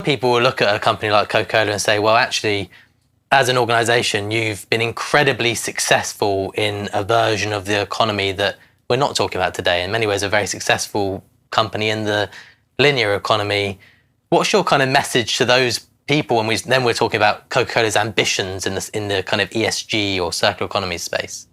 people will look at a company like Coca-Cola and say, well, actually, as an organization, you've been incredibly successful in a version of the economy that we're not talking about today. In many ways, a very successful company in the linear economy. What's your kind of message to those people when then we're talking about Coca-Cola's ambitions in the kind of ESG or circular economy space?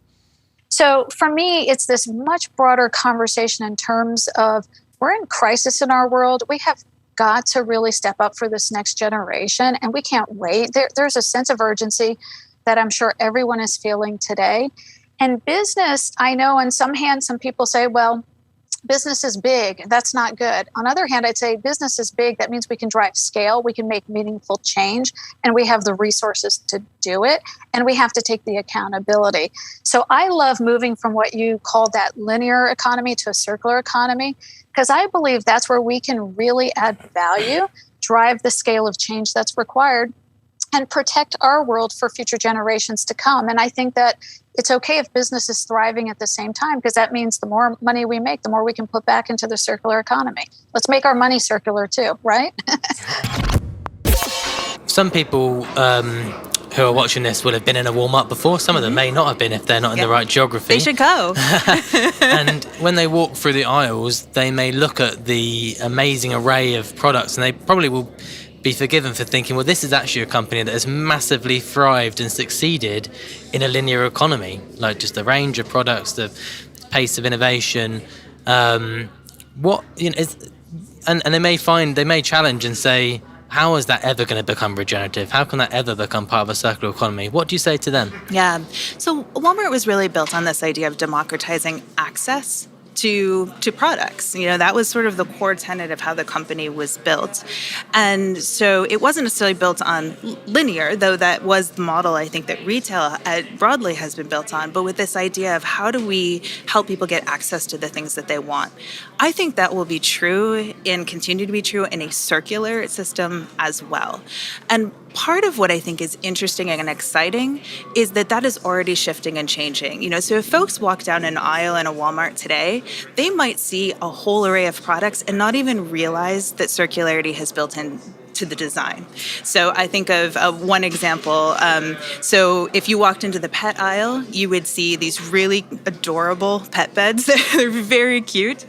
So for me, it's this much broader conversation in terms of we're in crisis in our world. We have got to really step up for this next generation, and we can't wait. There's a sense of urgency that I'm sure everyone is feeling today. And business, I know on some hand, some people say, well, business is big. That's not good. On the other hand, I'd say business is big. That means we can drive scale, we can make meaningful change, and we have the resources to do it, and we have to take the accountability. So I love moving from what you call that linear economy to a circular economy, because I believe that's where we can really add value, drive the scale of change that's required, and protect our world for future generations to come. And I think that it's okay if business is thriving at the same time, because that means the more money we make, the more we can put back into the circular economy. Let's make our money circular too, right? Some people who are watching this will have been in a Walmart before. Some of them may not have been if they're not in the right geography. They should go. And when they walk through the aisles, they may look at the amazing array of products, and they probably will be forgiven for thinking, well, this is actually a company that has massively thrived and succeeded in a linear economy, like just the range of products, the pace of innovation. And they may challenge and say, how is that ever going to become regenerative? How can that ever become part of a circular economy? What do you say to them? Yeah. So Walmart was really built on this idea of democratizing access to products. That was sort of the core tenet of how the company was built. And so it wasn't necessarily built on linear, though that was the model I think that retail broadly has been built on, but with this idea of how do we help people get access to the things that they want. I think that will be true and continue to be true in a circular system as well. And part of what I think is interesting and exciting is that is already shifting and changing. So if folks walk down an aisle in a Walmart today, they might see a whole array of products and not even realize that circularity has built in to the design. So I think of one example. So if you walked into the pet aisle, you would see these really adorable pet beds. They're very cute,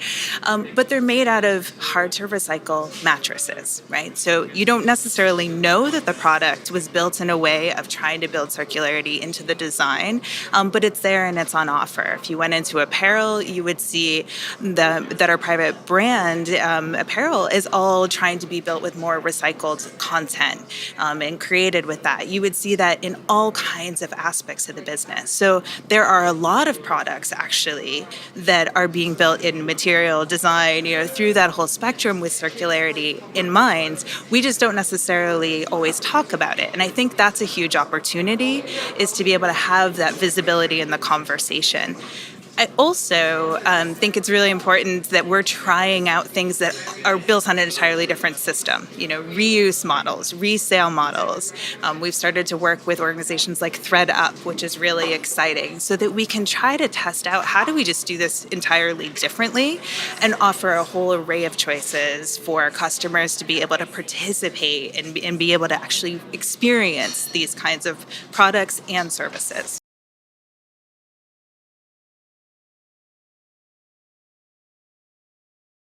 but they're made out of hard to recycle mattresses, right? So you don't necessarily know that the product was built in a way of trying to build circularity into the design, but it's there and it's on offer. If you went into apparel, you would see that our private brand apparel is all trying to be built with more recycled content and created with that. You would see that in all kinds of aspects of the business. So there are a lot of products actually that are being built in material design, through that whole spectrum with circularity in mind. We just don't necessarily always talk about it. And I think that's a huge opportunity, is to be able to have that visibility in the conversation. I also think it's really important that we're trying out things that are built on an entirely different system, reuse models, resale models. We've started to work with organizations like ThreadUp, which is really exciting, so that we can try to test out how do we just do this entirely differently and offer a whole array of choices for customers to be able to participate and be able to actually experience these kinds of products and services.